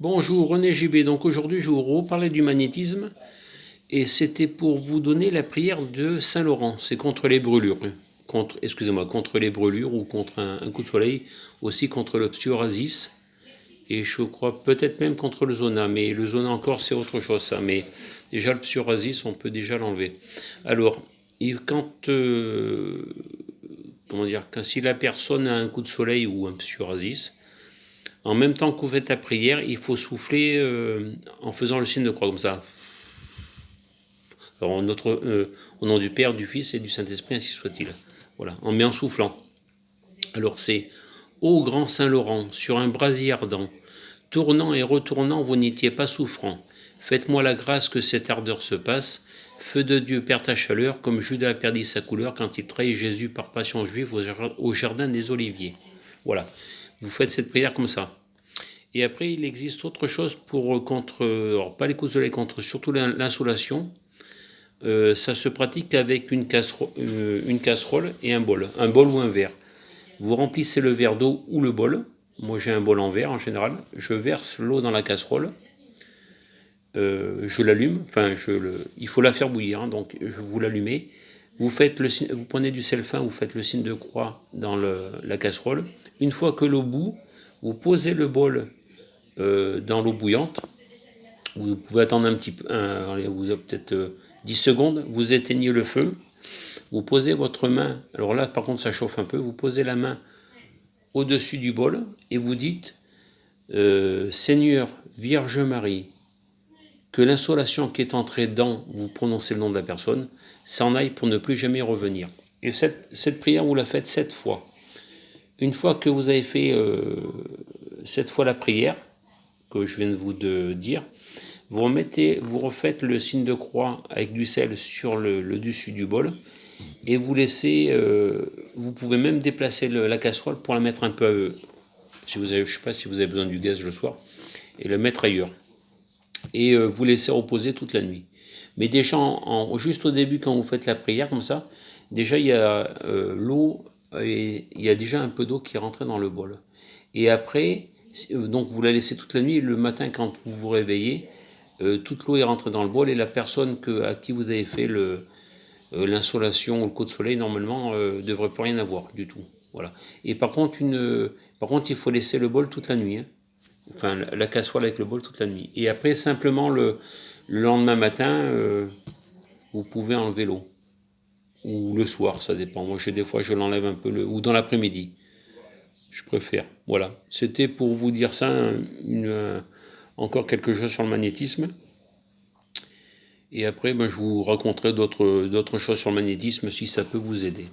Bonjour René JB, donc aujourd'hui je vous reparler du magnétisme et c'était pour vous donner la prière de Saint-Laurent, c'est contre les brûlures, contre les brûlures ou contre un coup de soleil, aussi contre le psoriasis et je crois peut-être même contre le zona, mais le zona encore c'est autre chose ça, mais déjà le psoriasis on peut déjà l'enlever. Alors, si la personne a un coup de soleil ou un psoriasis, en même temps que vous faites la prière, il faut souffler en faisant le signe de croix, comme ça. Alors, au nom du Père, du Fils et du Saint-Esprit, ainsi soit-il. Voilà, mais en soufflant. Alors c'est ô grand Saint-Laurent, sur un brasier ardent, tournant et retournant, vous n'étiez pas souffrant. Faites-moi la grâce que cette ardeur se passe. Feu de Dieu, perd ta chaleur, comme Judas perdit sa couleur quand il trahit Jésus par passion juive au jardin des Oliviers. Voilà, vous faites cette prière comme ça. Et après, il existe autre chose alors pas les coups de soleil, contre surtout l'insolation. Ça se pratique avec une casserole et un bol ou un verre. Vous remplissez le verre d'eau ou le bol. Moi, j'ai un bol en verre en général. Je verse l'eau dans la casserole. Je l'allume. Il faut la faire bouillir, hein, donc vous l'allumez. Vous prenez du sel fin, vous faites le signe de croix dans la casserole. Une fois que l'eau bout, vous posez le bol dans l'eau bouillante. Vous pouvez attendre un petit peu, vous avez peut-être 10 secondes, vous éteignez le feu, vous posez votre main, alors là par contre ça chauffe un peu, vous posez la main au-dessus du bol et vous dites Seigneur, Vierge Marie, que l'insolation qui est entrée dedans, vous prononcez le nom de la personne, s'en aille pour ne plus jamais revenir. Et cette prière, vous la faites 7 fois. Une fois que vous avez fait 7 fois la prière, que je viens de vous dire, vous refaites le signe de croix avec du sel sur le dessus du bol et vous laissez, vous pouvez même déplacer la casserole pour la mettre un peu, je ne sais pas si vous avez besoin du gaz le soir, et le mettre ailleurs. Et vous laissez reposer toute la nuit. Mais déjà, juste au début, quand vous faites la prière comme ça, déjà il y a l'eau, et il y a déjà un peu d'eau qui est rentrée dans le bol. Et après, donc vous la laissez toute la nuit, et le matin quand vous vous réveillez, toute l'eau est rentrée dans le bol et la personne à qui vous avez fait l'insolation ou le coup de soleil, normalement, ne devrait plus rien avoir du tout. Voilà. Et par contre, il faut laisser le bol toute la nuit. Hein. Enfin, la casserole avec le bol toute la nuit. Et après, simplement, le lendemain matin, vous pouvez enlever l'eau. Ou le soir, ça dépend. Moi, des fois, je l'enlève un peu, ou dans l'après-midi. Je préfère. Voilà. C'était pour vous dire ça, encore quelque chose sur le magnétisme. Et après, je vous raconterai d'autres choses sur le magnétisme si ça peut vous aider.